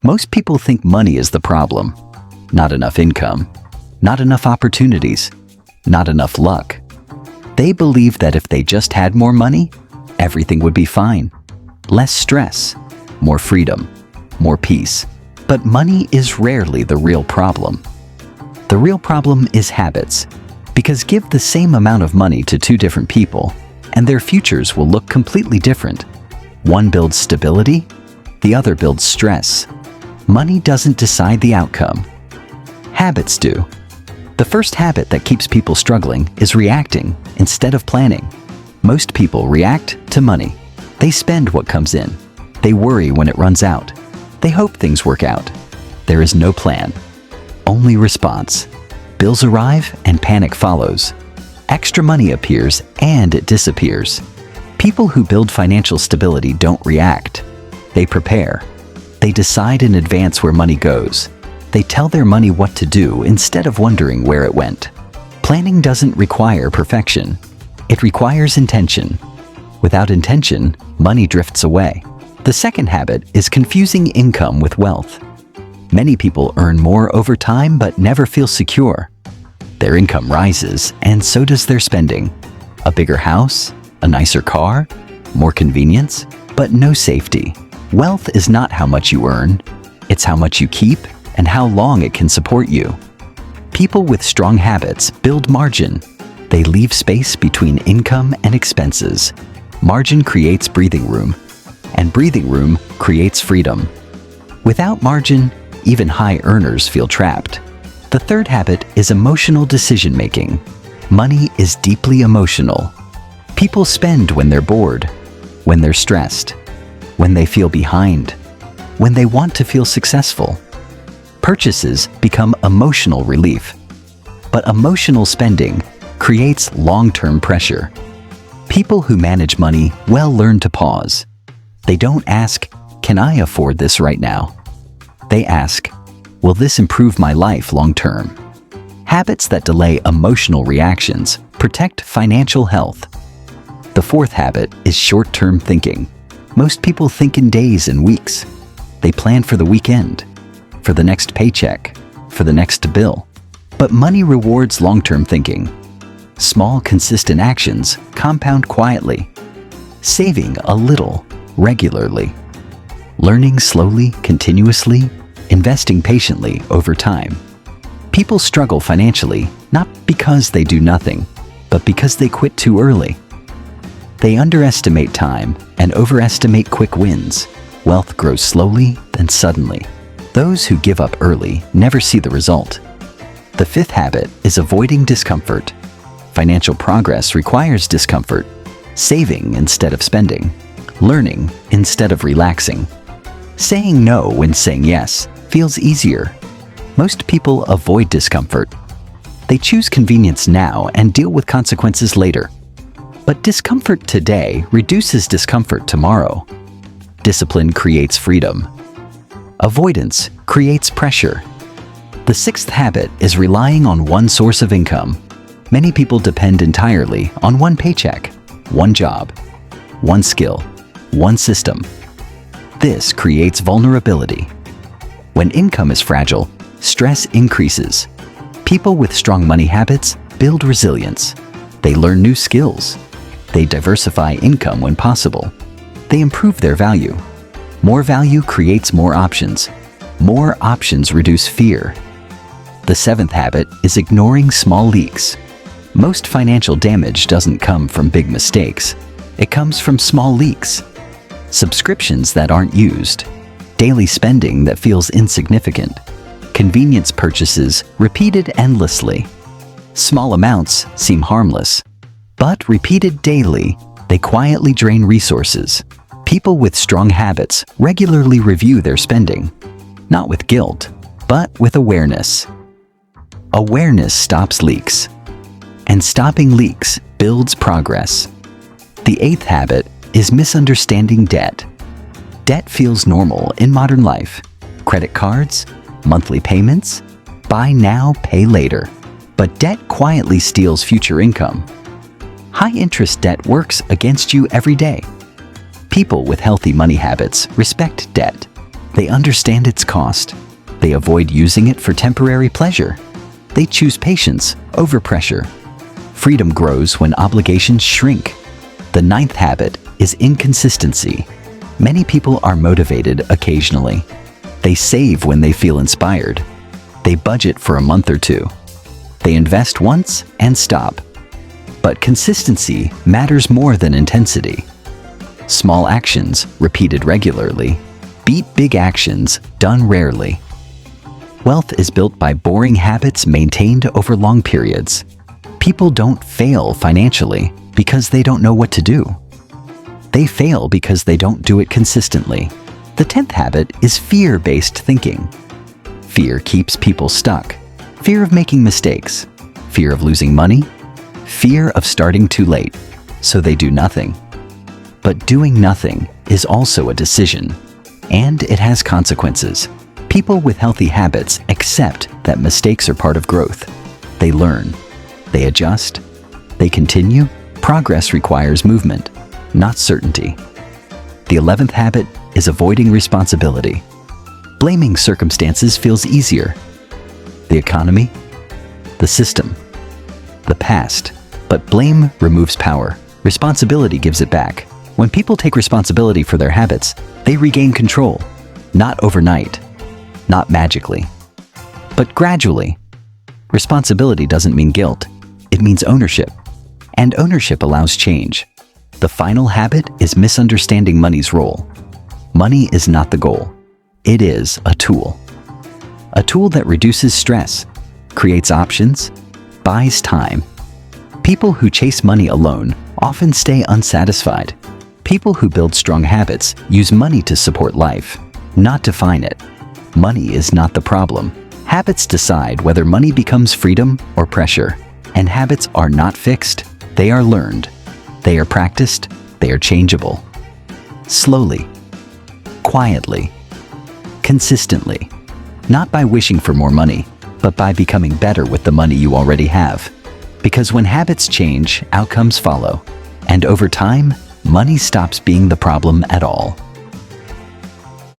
Most people think money is the problem. Not enough income, not enough opportunities, not enough luck. They believe that if they just had more money, everything would be fine. Less stress, more freedom, more peace. But money is rarely the real problem. The real problem is habits, because give the same amount of money to two different people, and their futures will look completely different. One builds stability, the other builds stress. Money doesn't decide the outcome. Habits do. The first habit that keeps people struggling is reacting instead of planning. Most people react to money. They spend what comes in. They worry when it runs out. They hope things work out. There is no plan, only response. Bills arrive and panic follows. Extra money appears and it disappears. People who build financial stability don't react. They prepare. They decide in advance where money goes. They tell their money what to do instead of wondering where it went. Planning doesn't require perfection. It requires intention. Without intention, money drifts away. The second habit is confusing income with wealth. Many people earn more over time but never feel secure. Their income rises, and so does their spending. A bigger house, a nicer car, more convenience, but no safety. Wealth is not how much you earn, it's how much you keep and how long it can support you. People with strong habits build margin. They leave space between income and expenses. Margin creates breathing room, and breathing room creates freedom. Without margin, even high earners feel trapped. The third habit is emotional decision-making. Money is deeply emotional. People spend when they're bored, when they're stressed, when they feel behind, when they want to feel successful. Purchases become emotional relief. But emotional spending creates long-term pressure. People who manage money well learn to pause. They don't ask, "Can I afford this right now?" They ask, "Will this improve my life long-term?" Habits that delay emotional reactions protect financial health. The fourth habit is short-term thinking. Most people think in days and weeks. They plan for the weekend, for the next paycheck, for the next bill. But money rewards long-term thinking. Small, consistent actions compound quietly. Saving a little regularly. Learning slowly, continuously, investing patiently over time. People struggle financially not because they do nothing, but because they quit too early. They underestimate time and overestimate quick wins. Wealth grows slowly, then suddenly. Those who give up early never see the result. The fifth habit is avoiding discomfort. Financial progress requires discomfort. Saving instead of spending. Learning instead of relaxing. Saying no when saying yes feels easier. Most people avoid discomfort. They choose convenience now and deal with consequences later. But discomfort today reduces discomfort tomorrow. Discipline creates freedom. Avoidance creates pressure. The sixth habit is relying on one source of income. Many people depend entirely on one paycheck, one job, one skill, one system. This creates vulnerability. When income is fragile, stress increases. People with strong money habits build resilience. They learn new skills. They diversify income when possible. They improve their value. More value creates more options. More options reduce fear. The seventh habit is ignoring small leaks. Most financial damage doesn't come from big mistakes. It comes from small leaks. Subscriptions that aren't used. Daily spending that feels insignificant. Convenience purchases repeated endlessly. Small amounts seem harmless, but repeated daily, they quietly drain resources. People with strong habits regularly review their spending, not with guilt, but with awareness. Awareness stops leaks, and stopping leaks builds progress. The eighth habit is misunderstanding debt. Debt feels normal in modern life. Credit cards, monthly payments, buy now, pay later. But debt quietly steals future income. High-interest debt works against you every day. People with healthy money habits respect debt. They understand its cost. They avoid using it for temporary pleasure. They choose patience over pressure. Freedom grows when obligations shrink. The ninth habit is inconsistency. Many people are motivated occasionally. They save when they feel inspired. They budget for a month or two. They invest once and stop. But consistency matters more than intensity. Small actions, repeated regularly, beat big actions done rarely. Wealth is built by boring habits maintained over long periods. People don't fail financially because they don't know what to do. They fail because they don't do it consistently. The 10th habit is fear-based thinking. Fear keeps people stuck. Fear of making mistakes. Fear of losing money. Fear of starting too late. So they do nothing. But doing nothing is also a decision, and it has consequences. People with healthy habits accept that mistakes are part of growth. They learn. They adjust. They continue. Progress requires movement, not certainty. The 11th habit is avoiding responsibility. Blaming circumstances feels easier. The economy, the system, the past. But blame removes power. Responsibility gives it back. When people take responsibility for their habits, they regain control. Not overnight, not magically, but gradually. Responsibility doesn't mean guilt. It means ownership. And ownership allows change. The final habit is misunderstanding money's role. Money is not the goal. It is a tool. A tool that reduces stress, creates options, buys time. People who chase money alone often stay unsatisfied. People who build strong habits use money to support life, not define it. Money is not the problem. Habits decide whether money becomes freedom or pressure. And habits are not fixed. They are learned. They are practiced. They are changeable. Slowly, quietly, consistently. Not by wishing for more money, but by becoming better with the money you already have. Because when habits change, outcomes follow. And over time, money stops being the problem at all.